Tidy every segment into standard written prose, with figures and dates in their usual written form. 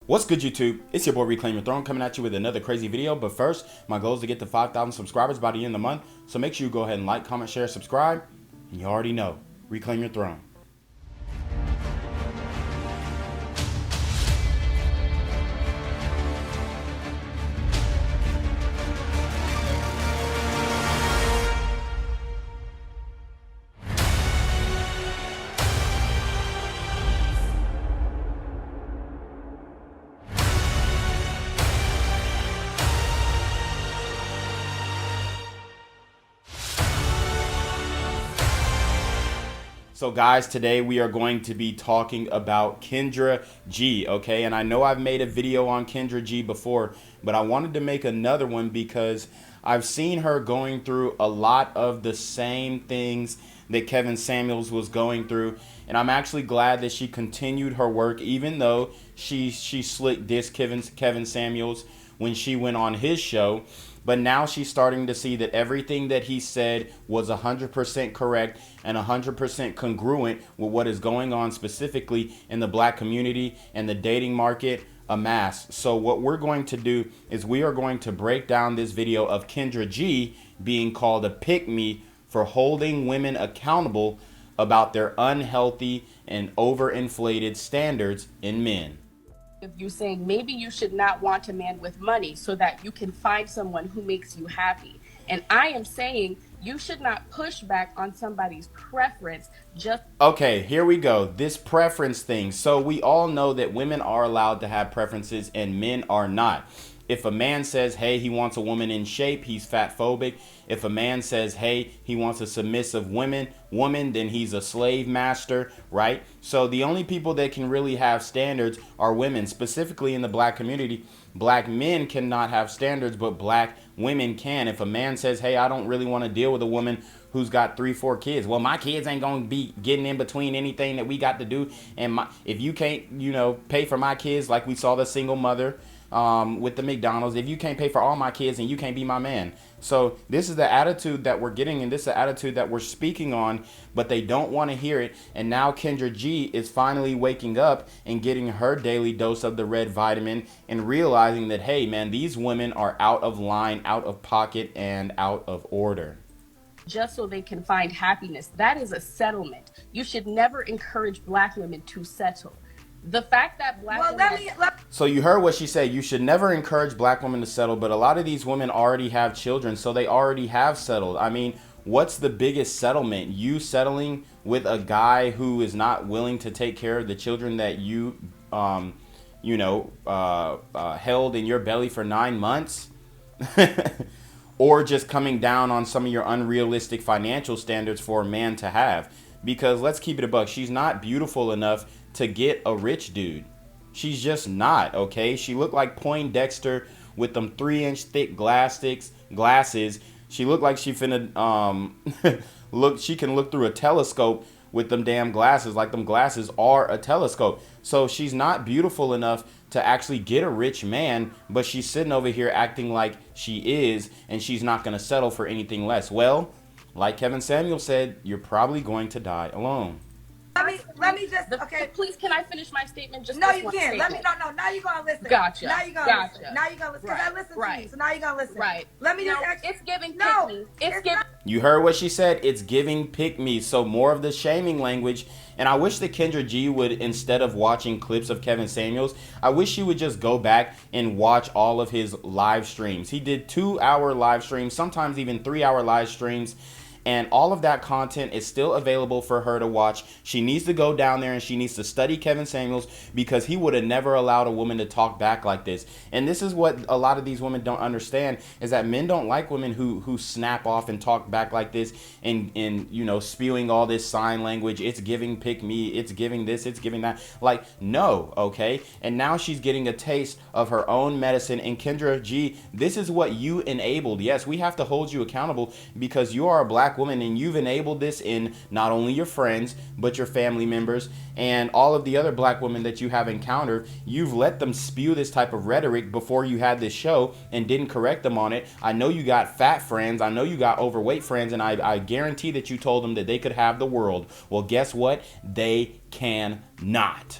What's good, YouTube? It's your boy Reclaim Your Throne coming at you with another crazy video. But first, my goal is to get to 5,000 subscribers by the end of the month. So make sure you go ahead and like, comment, share, subscribe. And you already know, Reclaim Your Throne. So guys, today we are going to be talking about Kendra G, okay? And I know I've made a video on Kendra G before, but I wanted to make another one because I've seen her going through a lot of the same things that Kevin Samuels was going through. And I'm actually glad that she continued her work, even though she slick dissed Kevin Samuels when she went on his show. But now she's starting to see that everything that he said was 100% correct and 100% congruent with what is going on specifically in the black community and the dating market en masse. So what we're going to do is we are going to break down this video of Kendra G being called a pick-me for holding women accountable about their unhealthy and overinflated standards in men. Of you saying maybe you should not want a man with money so that you can find someone who makes you happy. And I am saying you should not push back on somebody's preference just... Okay, here we go. This preference thing. So we all know that women are allowed to have preferences and men are not. If a man says, hey, he wants a woman in shape, he's fat phobic. If a man says, hey, he wants a submissive woman, then he's a slave master, right? So the only people that can really have standards are women, specifically in the black community. Black men cannot have standards, but black women can. If a man says, hey, I don't really want to deal with a woman who's got 3-4 kids. Well, my kids ain't going to be getting in between anything that we got to do. And if you can't, pay for my kids, like we saw the single mother with the McDonald's, if you can't pay for all my kids, and you can't be my man. So this is the attitude that we're getting, and this is the attitude that we're speaking on, but they don't want to hear it. And now Kendra G is finally waking up and getting her daily dose of the red vitamin and realizing that, hey man, these women are out of line, out of pocket, and out of order. Just so they can find happiness. That is a settlement. You should never encourage black women to settle. The fact that black women... So you heard what she said. You should never encourage black women to settle, but a lot of these women already have children, so they already have settled. I mean, what's the biggest settlement? You settling with a guy who is not willing to take care of the children that you, held in your belly for 9 months? Or just coming down on some of your unrealistic financial standards for a man to have? Because let's keep it a buck. She's not beautiful enough to get a rich dude. She's just not, okay? She looked like Poindexter with them 3-inch thick glasses. She looked like she finna she can look through a telescope with them damn glasses, like them glasses are a telescope. So she's not beautiful enough to actually get a rich man, but she's sitting over here acting like she is, and she's not gonna settle for anything less. Well, like Kevin Samuel said, you're probably going to die alone. Let me just, okay. Please, can I finish my statement? Just no, you can't. No. Now you're gonna listen. Gotcha. Now you're gonna listen. Now you're gonna listen. Because Right. I listened to Right. you, so now you're gonna listen. Right. Let me just it's giving No, pick me. It's giving... not. You heard what she said. It's giving pick me. So more of the shaming language. And I wish that Kendra G would, instead of watching clips of Kevin Samuels, I wish she would just go back and watch all of his live streams. He did 2-hour live streams, sometimes even 3-hour live streams. And all of that content is still available for her to watch. She needs to go down there and she needs to study Kevin Samuels, because he would have never allowed a woman to talk back like this. And this is what a lot of these women don't understand, is that men don't like women who snap off and talk back like this and spewing all this sign language. It's giving pick me. It's giving this. It's giving that. Like, no, okay? And now she's getting a taste of her own medicine. And Kendra G, this is what you enabled. Yes, we have to hold you accountable because you are a black woman, and you've enabled this in not only your friends but your family members and all of the other black women that you have encountered. You've let them spew this type of rhetoric before you had this show and didn't correct them on it. I know you got fat friends, I know you got overweight friends, and I guarantee that you told them that they could have the world. Well, guess what? They cannot.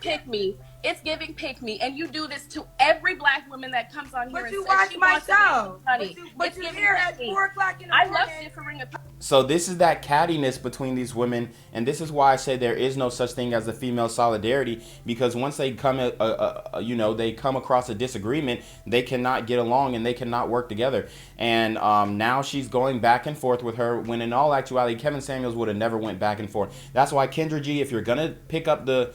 Pick me It's giving pick me, and you do this to every black woman that comes on here But and you says watch she my wants to make show. money. But It's you giving here pick at me. 4 o'clock in the I morning. love differing opinions. So this is that cattiness between these women, and this is why I say there is no such thing as a female solidarity, because once they come, they come across a disagreement, they cannot get along and they cannot work together. And now she's going back and forth with her, when in all actuality, Kevin Samuels would have never went back and forth. That's why, Kendra G, if you're gonna pick up the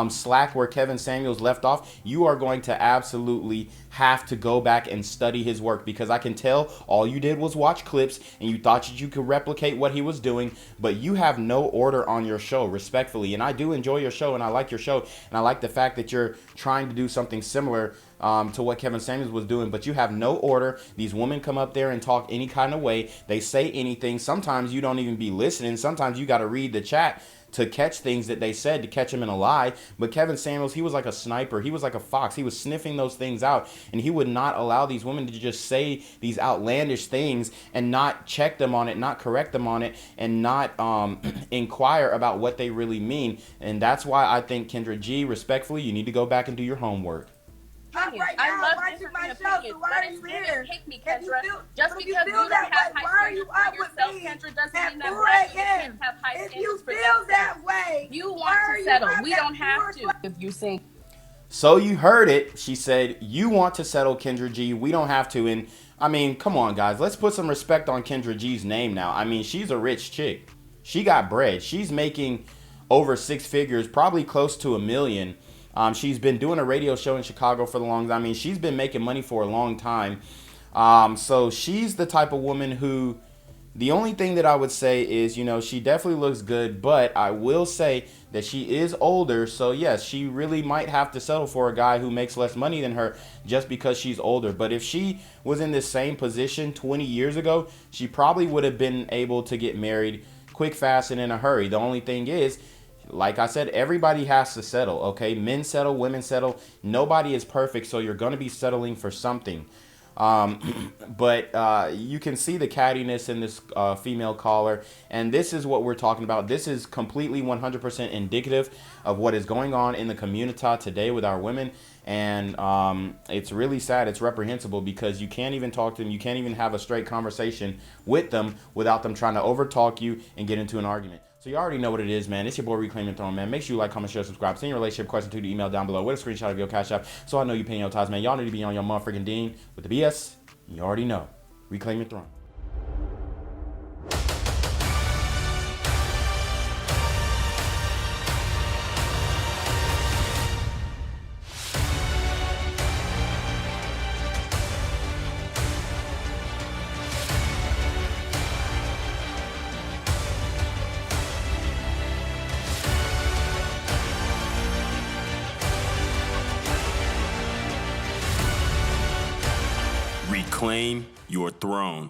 slack where Kevin Samuels left off, you are going to absolutely have to go back and study his work, because I can tell all you did was watch clips and you thought that you could replicate what he was doing, but you have no order on your show, respectfully. And I do enjoy your show, and I like your show, and I like the fact that you're trying to do something similar to what Kevin Samuels was doing, but you have no order. These women come up there and talk any kind of way. They say anything. Sometimes you don't even be listening. Sometimes you got to read the chat to catch things that they said, to catch him in a lie. But Kevin Samuels, he was like a sniper. He was like a fox. He was sniffing those things out, and he would not allow these women to just say these outlandish things and not check them on it, not correct them on it, and not inquire about what they really mean. And that's why I think, Kendra G, respectfully, you need to go back and do your homework. Right now, I love watching different my opinions, show, so why but are it's you giving here? pick me, If you Kendra. feel- Just if you because you feel don't that have way, high why are standards you for up with yourself, me Kendra, doesn't at mean that 4 black women a.m.? can't have high If standards you for feel themselves. that way, You why are want to you settle. up We at don't have 4 to. If you sing. So you heard it. She said, you want to settle, Kendra G. We don't have to. And I mean, come on, guys. Let's put some respect on Kendra G's name now. I mean, she's a rich chick. She got bread. She's making over 6 figures, probably close to $1 million. She's been doing a radio show in Chicago for the long time. I mean, she's been making money for a long time. So she's the type of woman who, the only thing that I would say is, she definitely looks good, but I will say that she is older. So yes, she really might have to settle for a guy who makes less money than her just because she's older. But if she was in this same position 20 years ago, she probably would have been able to get married quick, fast, and in a hurry. The only thing is, like I said, everybody has to settle, okay? Men settle, women settle. Nobody is perfect, so you're going to be settling for something. But you can see the cattiness in this female caller, and this is what we're talking about. This is completely 100% indicative of what is going on in the community today with our women, and it's really sad. It's reprehensible, because you can't even talk to them. You can't even have a straight conversation with them without them trying to overtalk you and get into an argument. So you already know what it is, man. It's your boy Reclaim Your Throne, man. Make sure you like, comment, share, subscribe. Send your relationship question to the email down below with a screenshot of your Cash App, so I know you're paying your tithes, man. Y'all need to be on your motherfucking dean with the BS. You already know. Reclaim your throne. Reclaim your throne.